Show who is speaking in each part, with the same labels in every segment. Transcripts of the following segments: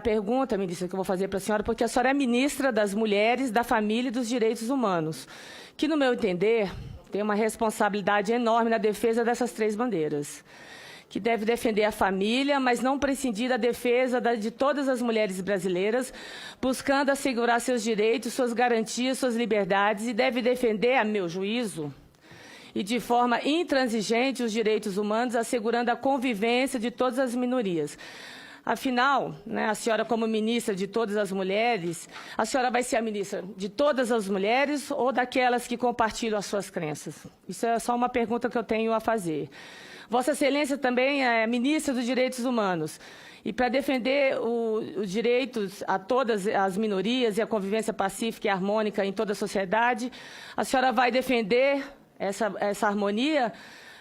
Speaker 1: Pergunta, ministra, que eu vou fazer para a senhora, porque a senhora é ministra das Mulheres, da Família e dos Direitos Humanos, que, no meu entender, tem uma responsabilidade enorme na defesa dessas três bandeiras, que deve defender a família, mas não prescindir da defesa de todas as mulheres brasileiras, buscando assegurar seus direitos, suas garantias, suas liberdades, e deve defender, a meu juízo, e de forma intransigente, os direitos humanos, assegurando a convivência de todas as minorias. Afinal, né, a senhora, como ministra de todas as mulheres, a senhora vai ser a ministra de todas as mulheres ou daquelas que compartilham as suas crenças? Isso é só uma pergunta que eu tenho a fazer. Vossa Excelência também é ministra dos Direitos Humanos. E para defender os direitos a todas as minorias e a convivência pacífica e harmônica em toda a sociedade, a senhora vai defender essa harmonia?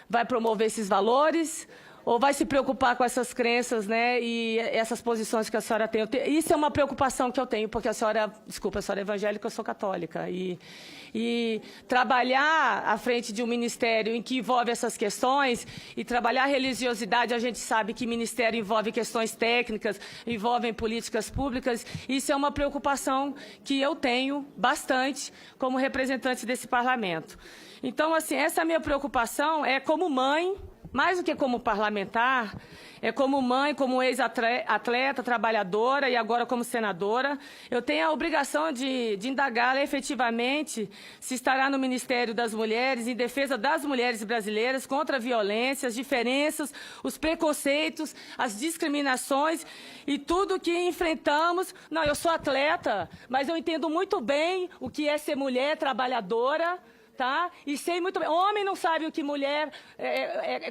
Speaker 1: Vai promover esses valores? Ou vai se preocupar com essas crenças, né, e essas posições que a senhora tem? Isso é uma preocupação que eu tenho, porque a senhora, desculpa, a senhora é evangélica, eu sou católica. E trabalhar à frente de um ministério em que envolve essas questões, e trabalhar a religiosidade, a gente sabe que ministério envolve questões técnicas, envolvem políticas públicas, isso é uma preocupação que eu tenho bastante como representante desse parlamento. Então, assim, essa minha preocupação é como mãe, mais do que como parlamentar, é como mãe, como ex-atleta, trabalhadora e agora como senadora. Eu tenho a obrigação de indagá-la efetivamente se estará no Ministério das Mulheres, em defesa das mulheres brasileiras, contra a violência, as diferenças, os preconceitos, as discriminações e tudo que enfrentamos. Não, eu sou atleta, mas eu entendo muito bem o que é ser mulher trabalhadora, tá? E sei muito bem, homem não sabe o que mulher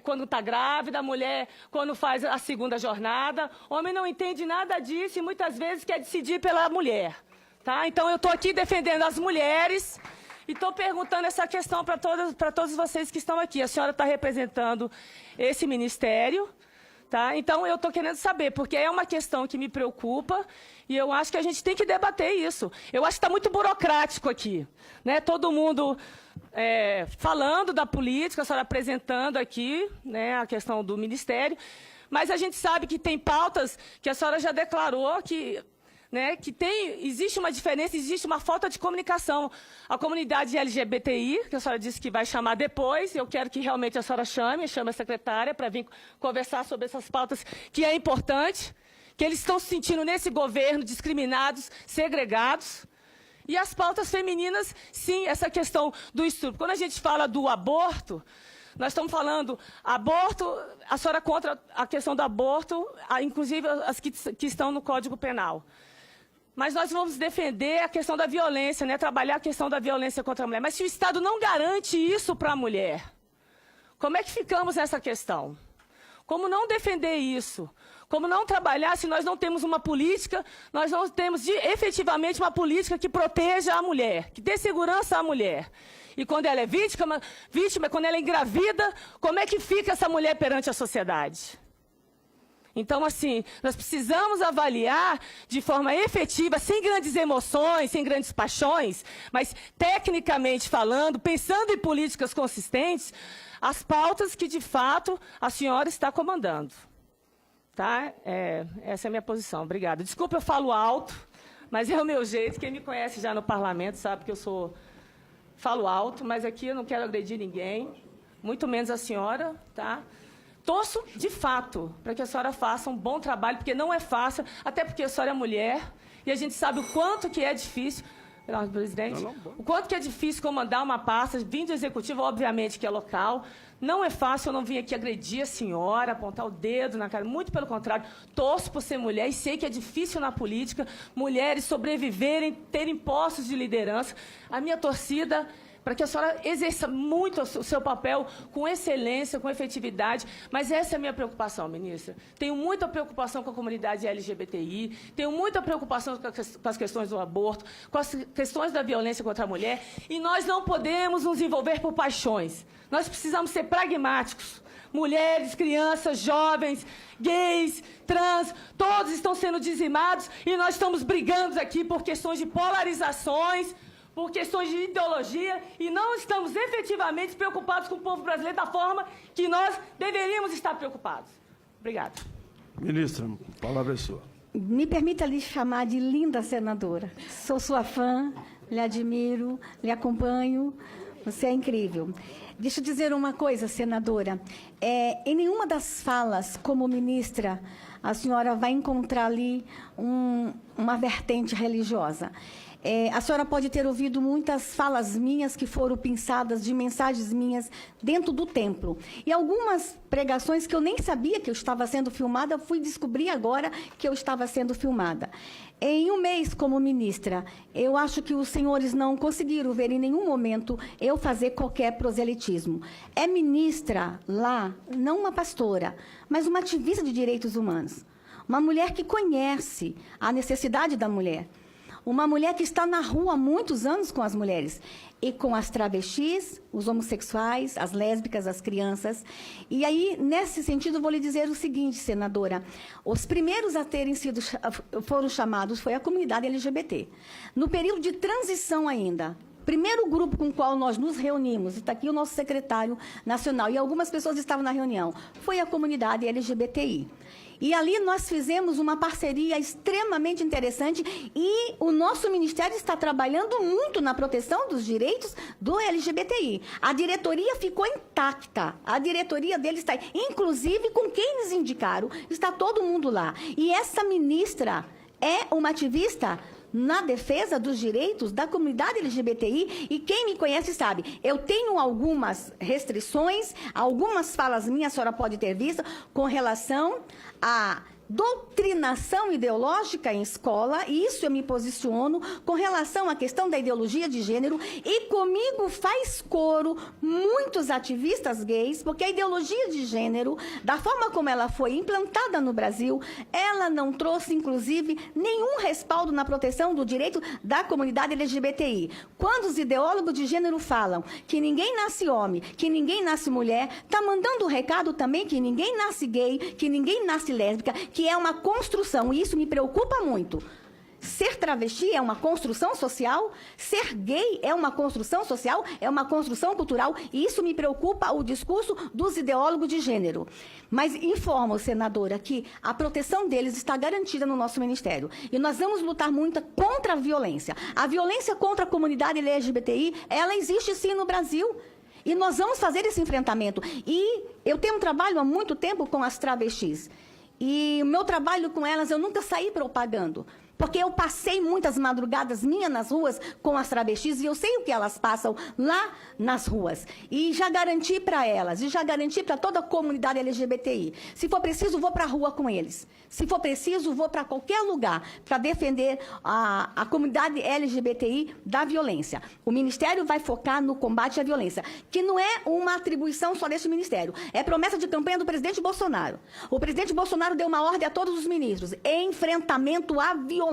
Speaker 1: quando está grávida, mulher quando faz a segunda jornada, homem não entende nada disso e muitas vezes quer decidir pela mulher, tá? Então eu estou aqui defendendo as mulheres e estou perguntando essa questão para todos vocês que estão aqui. A senhora está representando esse ministério, tá? Então eu estou querendo saber, porque é uma questão que me preocupa e eu acho que a gente tem que debater isso. Eu acho que está muito burocrático aqui, né? Todo mundo falando da política, a senhora apresentando aqui, né, a questão do ministério, mas a gente sabe que tem pautas que a senhora já declarou que, né, que existe uma diferença, existe uma falta de comunicação. A comunidade LGBTI, que a senhora disse que vai chamar depois, eu quero que realmente a senhora chame a secretária para vir conversar sobre essas pautas, que é importante, que eles estão se sentindo nesse governo discriminados, segregados. E as pautas femininas, sim, essa questão do estupro. Quando a gente fala do aborto, nós estamos falando aborto, a senhora contra a questão do aborto, inclusive as que estão no Código Penal. Mas nós vamos defender a questão da violência, né? Trabalhar a questão da violência contra a mulher. Mas se o Estado não garante isso para a mulher, como é que ficamos nessa questão? Como não defender isso? Como não trabalhar se nós não temos uma política, nós não temos efetivamente uma política que proteja a mulher, que dê segurança à mulher. E quando ela é vítima, quando ela é engravida, como é que fica essa mulher perante a sociedade? Então, assim, nós precisamos avaliar de forma efetiva, sem grandes emoções, sem grandes paixões, mas tecnicamente falando, pensando em políticas consistentes, as pautas que, de fato, a senhora está comandando. Tá? Essa é a minha posição. Obrigada. Desculpa, eu falo alto, mas é o meu jeito. Quem me conhece já no parlamento sabe que eu falo alto, mas aqui eu não quero agredir ninguém, muito menos a senhora, tá? Torço, de fato, para que a senhora faça um bom trabalho, porque não é fácil, até porque a senhora é mulher, e a gente sabe o quanto que é difícil, presidente, o quanto que é difícil comandar uma pasta, vindo executivo, obviamente, que é local. Não é fácil, eu não vim aqui agredir a senhora, apontar o dedo na cara, muito pelo contrário, torço por ser mulher e sei que é difícil na política mulheres sobreviverem, terem postos de liderança. A minha torcida para que a senhora exerça muito o seu papel com excelência, com efetividade, mas essa é a minha preocupação, ministra. Tenho muita preocupação com a comunidade LGBTI, tenho muita preocupação com as questões do aborto, com as questões da violência contra a mulher, e nós não podemos nos envolver por paixões. Nós precisamos ser pragmáticos. Mulheres, crianças, jovens, gays, trans, todos estão sendo dizimados e nós estamos brigando aqui por questões de polarizações, por questões de ideologia e não estamos efetivamente preocupados com o povo brasileiro da forma que nós deveríamos estar preocupados. Obrigada.
Speaker 2: Ministra, a palavra é sua. Me permita lhe chamar de linda senadora. Sou sua fã, lhe admiro, lhe acompanho. Você é incrível. Deixa eu dizer uma coisa, senadora. Em nenhuma das falas, como ministra, a senhora vai encontrar ali uma vertente religiosa. A senhora pode ter ouvido muitas falas minhas que foram pensadas de mensagens minhas dentro do templo. E algumas pregações que eu nem sabia que eu estava sendo filmada, fui descobrir agora que eu estava sendo filmada. Em um mês como ministra, eu acho que os senhores não conseguiram ver em nenhum momento eu fazer qualquer proselitismo. É ministra lá, não uma pastora, mas uma ativista de direitos humanos. Uma mulher que conhece a necessidade da mulher. Uma mulher que está na rua há muitos anos com as mulheres. E com as travestis, os homossexuais, as lésbicas, as crianças. E aí, nesse sentido, eu vou lhe dizer o seguinte, senadora. Os primeiros a terem foram chamados foi a comunidade LGBT. No período de transição ainda, primeiro grupo com o qual nós nos reunimos, está aqui o nosso secretário nacional, e algumas pessoas estavam na reunião, foi a comunidade LGBTI. E ali nós fizemos uma parceria extremamente interessante e o nosso ministério está trabalhando muito na proteção dos direitos do LGBTI. A diretoria ficou intacta, a diretoria deles está, inclusive com quem eles indicaram, está todo mundo lá. E essa ministra é uma ativista na defesa dos direitos da comunidade LGBTI, e quem me conhece sabe, eu tenho algumas restrições, algumas falas minhas a senhora pode ter visto, com relação a doutrinação ideológica em escola, e isso eu me posiciono com relação à questão da ideologia de gênero, e comigo faz coro muitos ativistas gays, porque a ideologia de gênero, da forma como ela foi implantada no Brasil, ela não trouxe, inclusive, nenhum respaldo na proteção do direito da comunidade LGBTI. Quando os ideólogos de gênero falam que ninguém nasce homem, que ninguém nasce mulher, está mandando o recado também que ninguém nasce gay, que ninguém nasce lésbica, que é uma construção, e isso me preocupa muito. Ser travesti é uma construção social, ser gay é uma construção social, é uma construção cultural, e isso me preocupa, o discurso dos ideólogos de gênero. Mas informo, senadora, que a proteção deles está garantida no nosso ministério. E nós vamos lutar muito contra a violência. A violência contra a comunidade LGBTI, ela existe sim no Brasil. E nós vamos fazer esse enfrentamento. E eu tenho um trabalho há muito tempo com as travestis. E o meu trabalho com elas, eu nunca saí propagando. Porque eu passei muitas madrugadas minhas nas ruas com as travestis e eu sei o que elas passam lá nas ruas. E já garanti para elas, e já garanti para toda a comunidade LGBTI. Se for preciso, vou para a rua com eles. Se for preciso, vou para qualquer lugar para defender a comunidade LGBTI da violência. O Ministério vai focar no combate à violência, que não é uma atribuição só deste Ministério. É promessa de campanha do presidente Bolsonaro. O presidente Bolsonaro deu uma ordem a todos os ministros: enfrentamento à violência.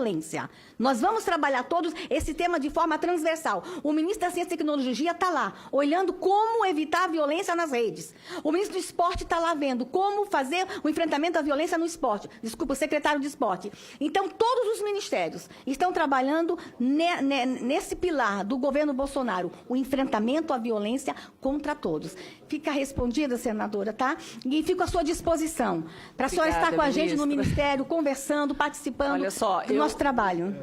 Speaker 2: Nós vamos trabalhar todos esse tema de forma transversal. O ministro da Ciência e Tecnologia está lá, olhando como evitar a violência nas redes. O ministro do Esporte está lá vendo como fazer o enfrentamento à violência no esporte. Desculpa, o secretário de Esporte. Então, todos os ministérios estão trabalhando nesse pilar do governo Bolsonaro, o enfrentamento à violência contra todos. Fica respondida, senadora, tá? E fico à sua disposição para a senhora estar com a gente no Ministério, conversando, participando do nosso trabalho.